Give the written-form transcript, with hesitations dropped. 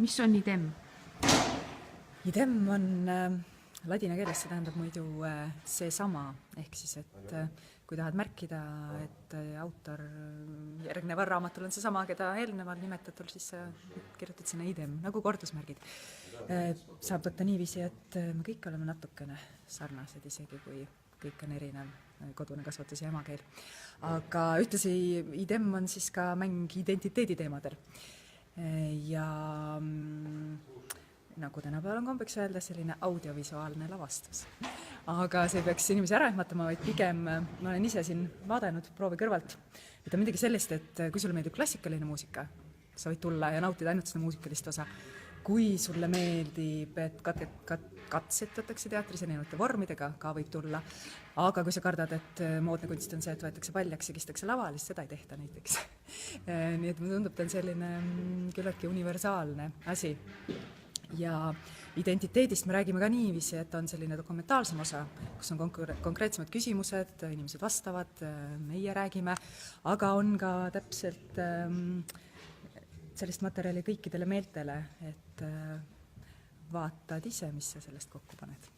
Mis on idem? Idem on ladina keeles, see tähendab muidu seesama, ehk siis, et kui tahad märkida, et autor järgneval raamatul on seesama, keda eelneval nimetatul, siis sa kirjutad sinna idem, nagu kordusmärgid. Saab võtta niiviisi, et me kõik oleme natukene sarnased, isegi kui kõik on erinev, kodune kasvatus ja emakeel. Aga ühtlasi idem on siis ka mäng identiteedi teemadel. Ja nagu tänapäeval on kombeks öelda, selline audiovisuaalne lavastus. Aga see peaks inimesi ära ehmatama, vaid pigem ma olen ise siin vaadanud proovi kõrvalt. Et on midagi sellist, et kui sulle meeldib klassikaline muusika, sa võid tulla ja nautida ainult seda muusikalist osa. Kui sulle meeldib, et katsetatakse teatris erinevate vormidega, ka võib tulla. Aga kui sa kardad, et moodne kunst on see, et võetakse paljaks ja kistakse lavale, siis seda ei tehta näiteks. Nii et mulle tundub, ta on selline küllaltki universaalne asi. Ja identiteedist me räägime ka niiviisi, et on selline dokumentaalsem osa, kus on konkreetsemad küsimused, inimesed vastavad, meie räägime, aga on ka täpselt sellist materjali kõikidele meeltele, et vaatad ise, mis sa sellest kokku paned.